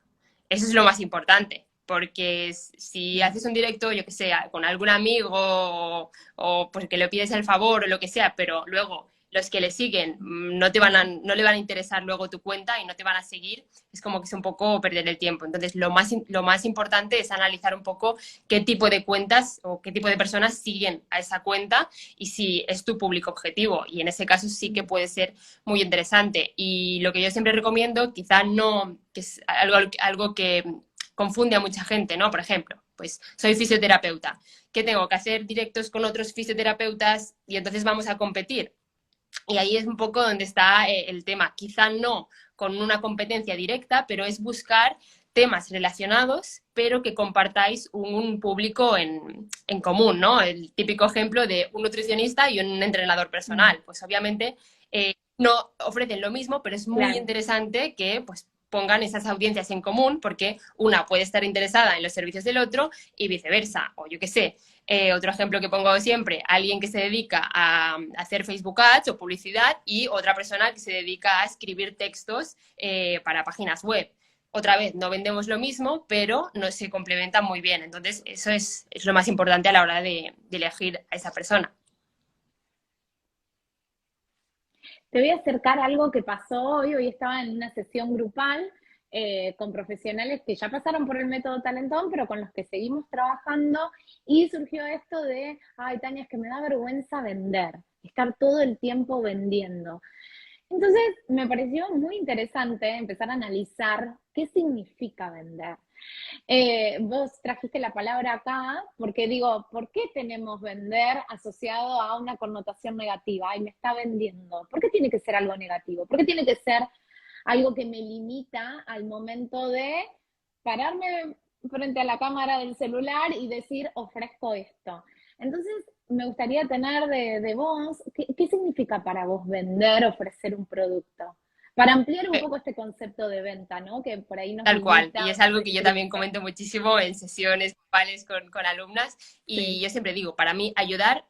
Eso es lo más importante, porque si haces un directo, yo que sé, con algún amigo o porque le pides el favor o lo que sea, pero luego los que le siguen no le van a interesar luego tu cuenta y no te van a seguir, es como que es un poco perder el tiempo. Entonces, lo más importante es analizar un poco qué tipo de cuentas o qué tipo de personas siguen a esa cuenta y si es tu público objetivo. Y en ese caso sí que puede ser muy interesante. Y lo que yo siempre recomiendo, quizá no, que es algo que confunde a mucha gente, ¿no? Por ejemplo, pues soy fisioterapeuta. ¿Qué tengo? Que hacer directos con otros fisioterapeutas y entonces vamos a competir. Y ahí es un poco donde está el tema. Quizá no con una competencia directa, pero es buscar temas relacionados, pero que compartáis un público en común, ¿no? El típico ejemplo de un nutricionista y un entrenador personal. Pues obviamente no ofrecen lo mismo, pero es muy Claro. interesante que pues pongan esas audiencias en común, porque una puede estar interesada en los servicios del otro y viceversa. O yo qué sé, otro ejemplo que pongo siempre, alguien que se dedica a hacer Facebook Ads o publicidad y otra persona que se dedica a escribir textos para páginas web. Otra vez, no vendemos lo mismo, pero no se complementan muy bien. Entonces, eso es lo más importante a la hora de elegir a esa persona. Te voy a acercar algo que pasó hoy. Hoy estaba en una sesión grupal con profesionales que ya pasaron por el método Talentón, pero con los que seguimos trabajando, y surgió esto de, ay, Tania, es que me da vergüenza vender, estar todo el tiempo vendiendo. Entonces, me pareció muy interesante empezar a analizar qué significa vender. Vos trajiste la palabra acá porque digo, ¿por qué tenemos vender asociado a una connotación negativa? Ay, me está vendiendo. ¿Por qué tiene que ser algo negativo? ¿Por qué tiene que ser algo que me limita al momento de pararme frente a la cámara del celular y decir, ofrezco esto? Entonces, me gustaría tener de vos, ¿qué significa para vos vender, ofrecer un producto? Para ampliar un poco este concepto de venta, ¿no? Que por ahí nos Tal cual, y limita es o nos algo que yo también restringe. comento muchísimo en sesiones grupales con alumnas, y Sí. yo siempre digo, para mí ayudar,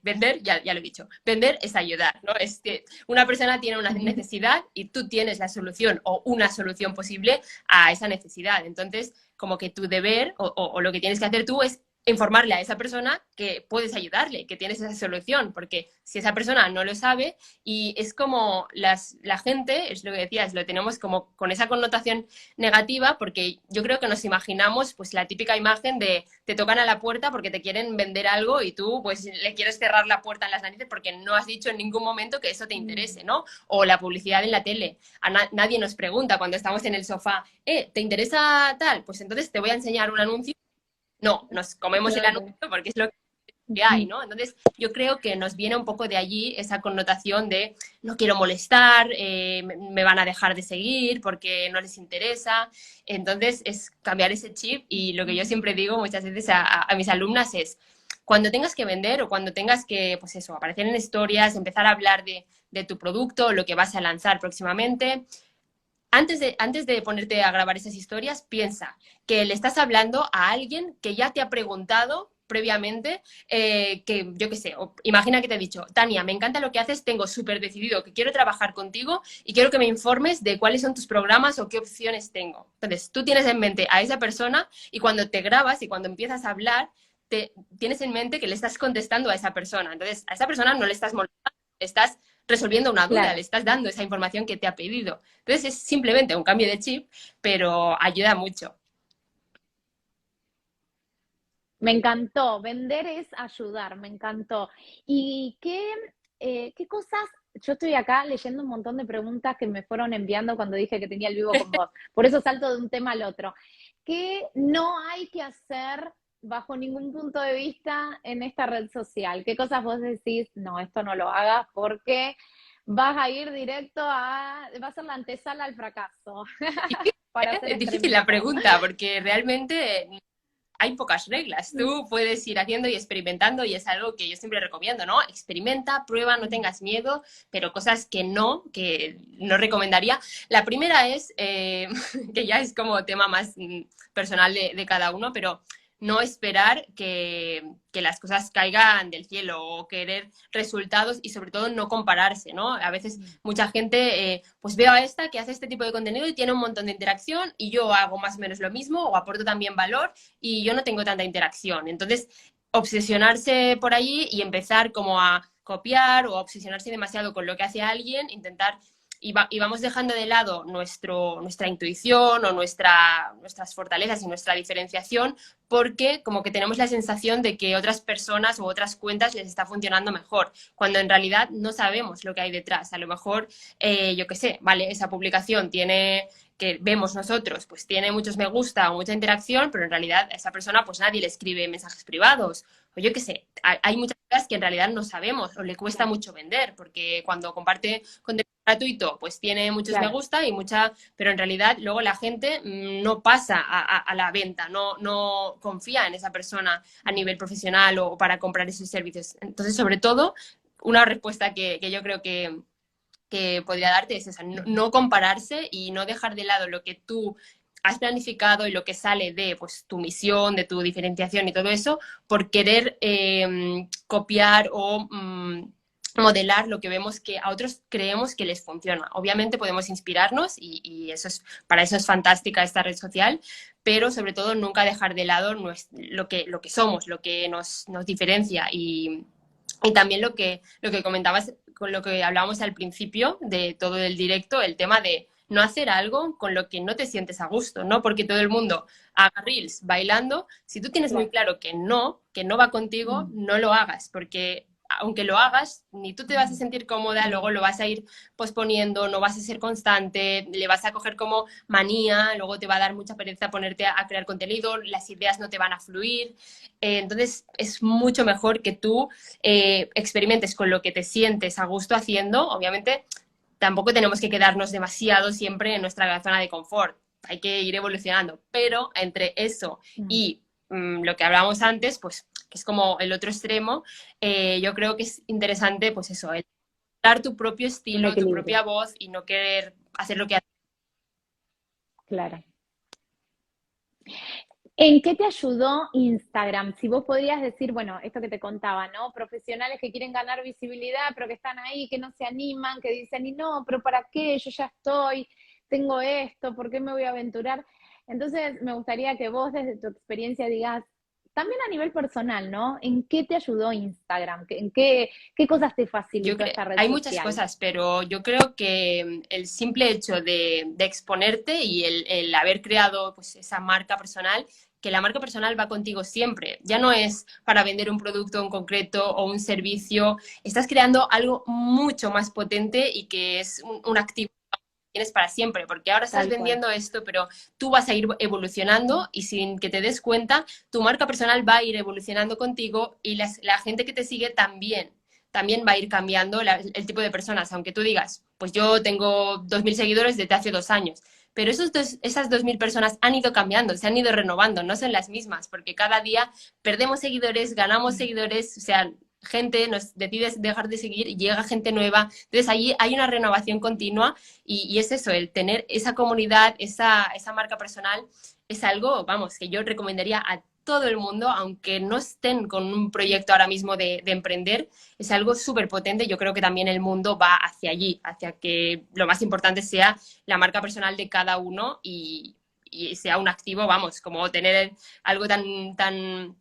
vender, ya lo he dicho, vender es ayudar, ¿no? Es que una persona tiene una necesidad y tú tienes la solución o una solución posible a esa necesidad. Entonces, como que tu deber o lo que tienes que hacer tú es informarle a esa persona que puedes ayudarle, que tienes esa solución, porque si esa persona no lo sabe, y es como la gente, es lo que decías, lo tenemos como con esa connotación negativa, porque yo creo que nos imaginamos pues la típica imagen de te tocan a la puerta porque te quieren vender algo y tú pues le quieres cerrar la puerta en las narices porque no has dicho en ningún momento que eso te interese, ¿no? O la publicidad en la tele. Nadie nos pregunta cuando estamos en el sofá, ¿te interesa tal? Pues entonces te voy a enseñar un anuncio. No, nos comemos el Claro. anuncio porque es lo que hay, ¿no? Entonces, yo creo que nos viene un poco de allí esa connotación de no quiero molestar, me van a dejar de seguir porque no les interesa. Entonces, es cambiar ese chip, y lo que yo siempre digo muchas veces a mis alumnas es, cuando tengas que vender o cuando tengas que, pues eso, aparecer en historias, empezar a hablar de tu producto, lo que vas a lanzar próximamente, antes de ponerte a grabar esas historias, piensa que le estás hablando a alguien que ya te ha preguntado previamente, que yo qué sé, imagina que te he dicho, Tania, me encanta lo que haces, tengo súper decidido que quiero trabajar contigo y quiero que me informes de cuáles son tus programas o qué opciones tengo. Entonces, tú tienes en mente a esa persona y cuando te grabas y cuando empiezas a hablar, tienes en mente que le estás contestando a esa persona. Entonces, a esa persona no le estás molestando, le estás resolviendo una duda, Claro. le estás dando esa información que te ha pedido. Entonces, es simplemente un cambio de chip, pero ayuda mucho. Me encantó, vender es ayudar, me encantó. ¿Y qué cosas? Yo estoy acá leyendo un montón de preguntas que me fueron enviando cuando dije que tenía el vivo con vos. Por eso salto de un tema al otro. ¿Qué no hay que hacer bajo ningún punto de vista en esta red social? ¿Qué cosas vos decís, no, esto no lo hagas porque vas a ir directo va a ser la antesala al fracaso para ser Es difícil la extremista? pregunta porque realmente hay pocas reglas. Tú puedes ir haciendo y experimentando y es algo que yo siempre recomiendo, ¿no? Experimenta, prueba, no tengas miedo, pero cosas que no recomendaría. La primera es, que ya es como tema más personal de cada uno, pero no esperar que las cosas caigan del cielo o querer resultados y sobre todo no compararse, ¿no? A veces mucha gente, pues veo a esta que hace este tipo de contenido y tiene un montón de interacción y yo hago más o menos lo mismo o aporto también valor y yo no tengo tanta interacción. Entonces, obsesionarse por allí y empezar como a copiar o obsesionarse demasiado con lo que hace alguien, intentar y vamos dejando de lado nuestra intuición o nuestras fortalezas y nuestra diferenciación porque como que tenemos la sensación de que otras personas u otras cuentas les está funcionando mejor, cuando en realidad no sabemos lo que hay detrás. A lo mejor, yo qué sé, vale, esa publicación tiene que vemos nosotros, pues tiene muchos me gusta o mucha interacción, pero en realidad a esa persona pues nadie le escribe mensajes privados. O yo qué sé, hay muchas cosas que en realidad no sabemos o le cuesta mucho vender, porque cuando comparte contenido gratuito, pues tiene muchos me Claro. gusta y mucha, pero en realidad luego la gente no pasa a la venta, no confía en esa persona a nivel profesional o para comprar esos servicios. Entonces, sobre todo, una respuesta que yo creo que podría darte es esa, no compararse y no dejar de lado lo que tú has planificado y lo que sale de pues, tu misión, de tu diferenciación y todo eso, por querer copiar o modelar lo que vemos que a otros creemos que les funciona. Obviamente podemos inspirarnos y eso para eso es fantástica esta red social, pero sobre todo nunca dejar de lado lo que somos, lo que nos diferencia y también lo que comentabas con lo que hablábamos al principio de todo el directo, el tema de no hacer algo con lo que no te sientes a gusto, ¿no? Porque todo el mundo haga reels bailando. Si tú tienes muy claro que no va contigo, no lo hagas, porque aunque lo hagas, ni tú te vas a sentir cómoda, luego lo vas a ir posponiendo, no vas a ser constante, le vas a coger como manía, luego te va a dar mucha pereza ponerte a crear contenido, las ideas no te van a fluir. Entonces, es mucho mejor que tú experimentes con lo que te sientes a gusto haciendo. Obviamente, tampoco tenemos que quedarnos demasiado siempre en nuestra zona de confort. Hay que ir evolucionando. Pero entre eso y lo que hablábamos antes, pues que es como el otro extremo, yo creo que es interesante, pues eso, el dar tu propio Un estilo, tu equilibrio, propia voz y no querer hacer lo que haces. claro. ¿En qué te ayudó Instagram? Si vos podrías decir, bueno, esto que te contaba, ¿no? Profesionales que quieren ganar visibilidad, pero que están ahí, que no se animan, que dicen, y no, pero ¿para qué? Yo ya estoy, tengo esto, ¿por qué me voy a aventurar? Entonces, me gustaría que vos, desde tu experiencia, digas, también a nivel personal, ¿no? ¿En qué te ayudó Instagram? ¿Qué cosas te Yo facilitó creo, esta red hay muchas social? cosas, pero yo creo que el simple hecho de exponerte y el haber creado pues, esa marca personal, que la marca personal va contigo siempre. Ya no es para vender un producto en concreto o un servicio. Estás creando algo mucho más potente y que es un activo que tienes para siempre, porque ahora estás Tal cual. vendiendo esto, pero tú vas a ir evolucionando y sin que te des cuenta, tu marca personal va a ir evolucionando contigo y la gente que te sigue también va a ir cambiando el tipo de personas, aunque tú digas, pues yo tengo 2.000 seguidores desde hace 2 años, pero esas 2.000 personas han ido cambiando, se han ido renovando, no son las mismas, porque cada día perdemos seguidores, ganamos seguidores, o sea, gente nos decide dejar de seguir y llega gente nueva, entonces allí hay una renovación continua y es eso, el tener esa comunidad, esa marca personal, es algo, vamos, que yo recomendaría a todo el mundo, aunque no estén con un proyecto ahora mismo de emprender, es algo súper potente. Yo creo que también el mundo va hacia allí, hacia que lo más importante sea la marca personal de cada uno y sea un activo, vamos, como tener algo tan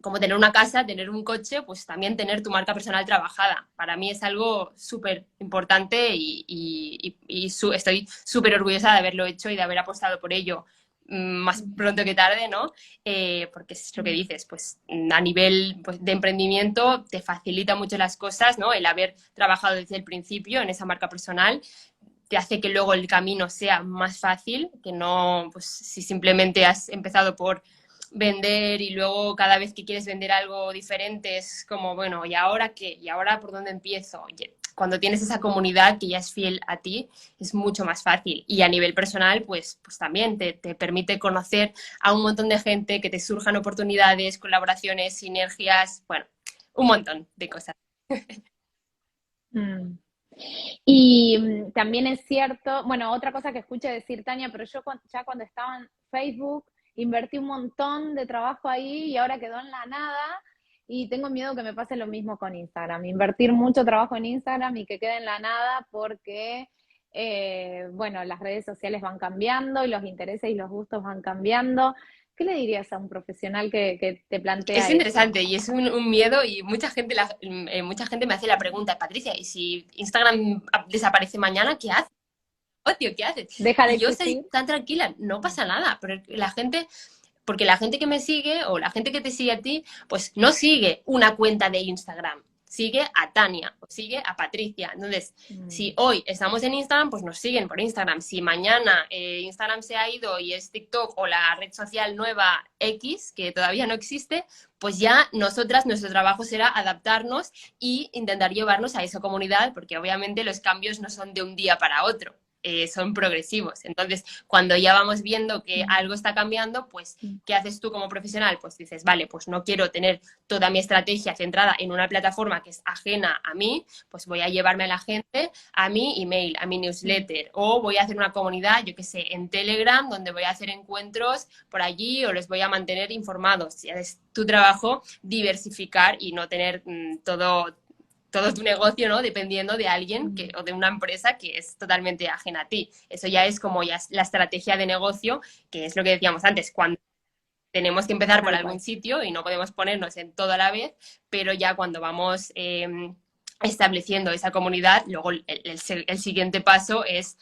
como tener una casa, tener un coche, pues también tener tu marca personal trabajada. Para mí es algo súper importante estoy súper orgullosa de haberlo hecho y de haber apostado por ello más pronto que tarde, ¿no? Porque es lo que dices, pues a nivel pues, de emprendimiento te facilita mucho las cosas, ¿no? El haber trabajado desde el principio en esa marca personal te hace que luego el camino sea más fácil, que no, pues si simplemente has empezado por vender y luego cada vez que quieres vender algo diferente es como, bueno, ¿y ahora qué? ¿Y ahora por dónde empiezo? Cuando tienes esa comunidad que ya es fiel a ti, es mucho más fácil. Y a nivel personal, pues también te permite conocer a un montón de gente, que te surjan oportunidades, colaboraciones, sinergias, bueno, un montón de cosas. Mm. Y también es cierto, bueno, otra cosa que escuché decir Tania, pero yo ya cuando estaba en Facebook invertí un montón de trabajo ahí y ahora quedó en la nada y tengo miedo que me pase lo mismo con Instagram, invertir mucho trabajo en Instagram y que quede en la nada porque, bueno, las redes sociales van cambiando y los intereses y los gustos van cambiando. ¿Qué le dirías a un profesional que te Es plantea eso? interesante y es un miedo y mucha gente me hace la pregunta, Patricia, ¿y si Instagram desaparece mañana, qué haces? Ocio, ¿qué haces? ¿Deja de Y yo estoy existir? tan tranquila, no pasa nada, pero porque la gente que me sigue o la gente que te sigue a ti, pues no sigue una cuenta de Instagram, sigue a Tania o sigue a Patricia. Entonces, si hoy estamos en Instagram, pues nos siguen por Instagram. Si mañana Instagram se ha ido y es TikTok o la red social nueva X, que todavía no existe, pues ya nosotras, nuestro trabajo será adaptarnos y intentar llevarnos a esa comunidad, porque obviamente los cambios no son de un día para otro. Son progresivos. Entonces, cuando ya vamos viendo que algo está cambiando, pues, ¿qué haces tú como profesional? Pues dices, vale, pues no quiero tener toda mi estrategia centrada en una plataforma que es ajena a mí, pues voy a llevarme a la gente a mi email, a mi newsletter, o voy a hacer una comunidad, yo qué sé, en Telegram, donde voy a hacer encuentros por allí o les voy a mantener informados. Ya es tu trabajo diversificar y no tener todo tu negocio, ¿no? Dependiendo de alguien o de una empresa que es totalmente ajena a ti. Eso ya es como ya la estrategia de negocio, que es lo que decíamos antes, cuando tenemos que empezar por Tal algún cual. sitio y no podemos ponernos en todo a la vez, pero ya cuando vamos estableciendo esa comunidad, luego el siguiente paso es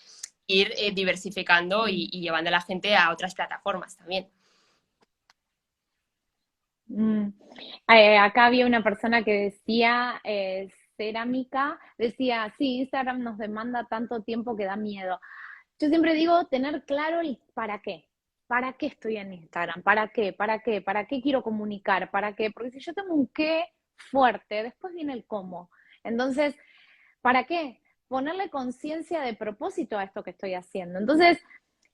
ir diversificando y llevando a la gente a otras plataformas también. Mm. Acá había una persona que decía, cerámica, decía, sí, Instagram nos demanda tanto tiempo que da miedo. Yo siempre digo tener claro el para qué. ¿Para qué estoy en Instagram? ¿Para qué? ¿Para qué? ¿Para qué quiero comunicar? ¿Para qué? Porque si yo tengo un qué fuerte, después viene el cómo. Entonces, ¿para qué? Ponerle conciencia de propósito a esto que estoy haciendo. Entonces,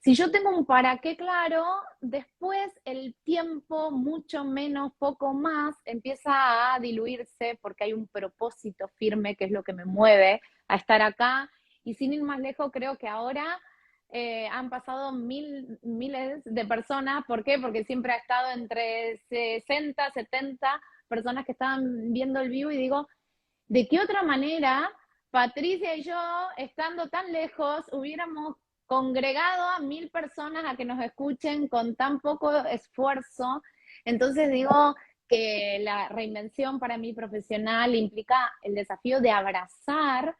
si yo tengo un para qué claro, después el tiempo, mucho menos, poco más, empieza a diluirse porque hay un propósito firme que es lo que me mueve a estar acá. Y sin ir más lejos, creo que ahora han pasado miles de personas. ¿Por qué? Porque siempre ha estado entre 60, 70 personas que estaban viendo el vivo y digo, ¿de qué otra manera Patricia y yo, estando tan lejos, hubiéramos congregado a 1000 personas a que nos escuchen con tan poco esfuerzo? Entonces digo que la reinvención para mí profesional implica el desafío de abrazar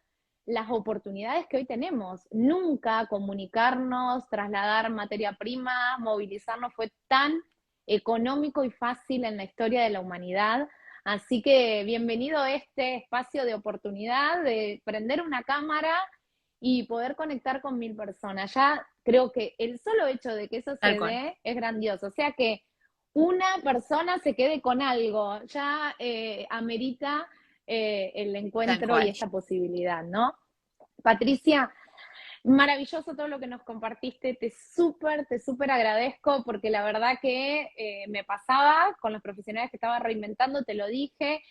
las oportunidades que hoy tenemos. Nunca comunicarnos, trasladar materia prima, movilizarnos fue tan económico y fácil en la historia de la humanidad. Así que bienvenido a este espacio de oportunidad de prender una cámara y poder conectar con 1000 personas. Ya creo que el solo hecho de que eso Tal se cual. dé es grandioso. O sea, que una persona se quede con algo, ya amerita el Tal encuentro y cual. esta posibilidad, ¿no? Patricia, maravilloso todo lo que nos compartiste, te súper agradezco porque la verdad que me pasaba con los profesionales que estaba reinventando, te lo dije,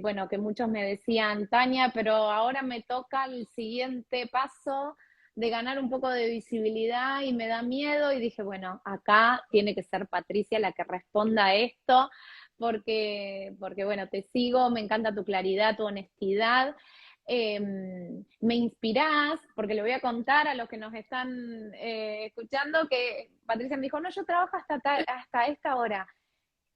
bueno, que muchos me decían, Tania, pero ahora me toca el siguiente paso de ganar un poco de visibilidad y me da miedo y dije, bueno, acá tiene que ser Patricia la que responda a esto, porque bueno, te sigo, me encanta tu claridad, tu honestidad. Me inspirás, porque le voy a contar a los que nos están escuchando que Patricia me dijo, no, yo trabajo hasta esta hora.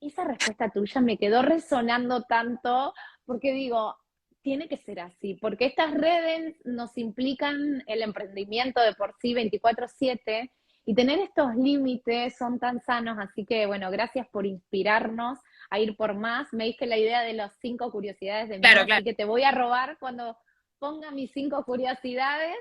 Esa respuesta tuya me quedó resonando tanto, porque digo, tiene que ser así, porque estas redes nos implican el emprendimiento de por sí 24/7 y tener estos límites son tan sanos, así que bueno, gracias por inspirarnos a ir por más. Me diste la idea de las 5 curiosidades de mí, Claro, así claro. que te voy a robar cuando ponga mis 5 curiosidades,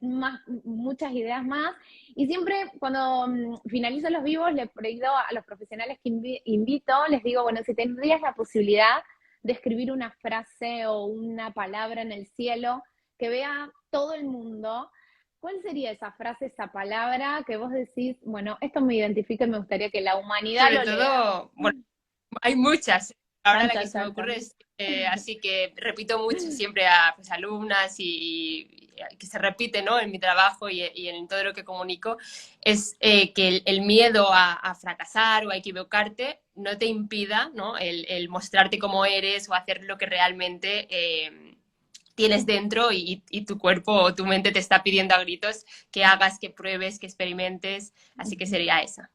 más, muchas ideas más. Y siempre cuando finalizo los vivos, le pido a los profesionales que invito, les digo, bueno, si tendrías la posibilidad de escribir una frase o una palabra en el cielo que vea todo el mundo, ¿cuál sería esa frase, esa palabra que vos decís, bueno, esto me identifica y me gustaría que la humanidad Sobre lo lea? todo, bueno, hay muchas. Ahora Chan, la que chan, se me chan, ocurre chan. es, así que repito mucho siempre a pues, alumnas y que se repite, ¿no? En mi trabajo y en todo lo que comunico, es que el miedo a fracasar o a equivocarte no te impida, ¿no? El mostrarte cómo eres o hacer lo que realmente tienes dentro y tu cuerpo o tu mente te está pidiendo a gritos que hagas, que pruebes, que experimentes. Así que sería esa.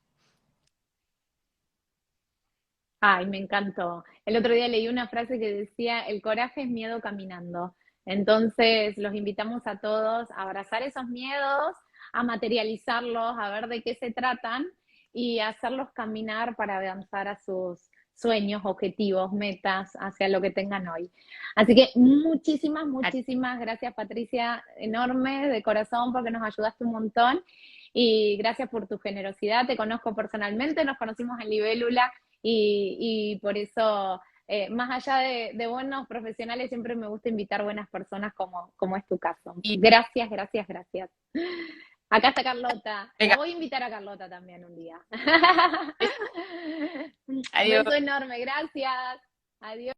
Ay, me encantó. El otro día leí una frase que decía, el coraje es miedo caminando. Entonces, los invitamos a todos a abrazar esos miedos, a materializarlos, a ver de qué se tratan y a hacerlos caminar para avanzar a sus sueños, objetivos, metas, hacia lo que tengan hoy. Así que muchísimas, muchísimas gracias, Patricia, enorme de corazón, porque nos ayudaste un montón. Y gracias por tu generosidad. Te conozco personalmente, nos conocimos en Libélula y por eso, más allá de buenos profesionales, siempre me gusta invitar buenas personas como es tu caso. Y Gracias, gracias, gracias. Acá está Carlota. La venga, voy a invitar a Carlota también un día. adiós. Beso enorme, gracias. Adiós.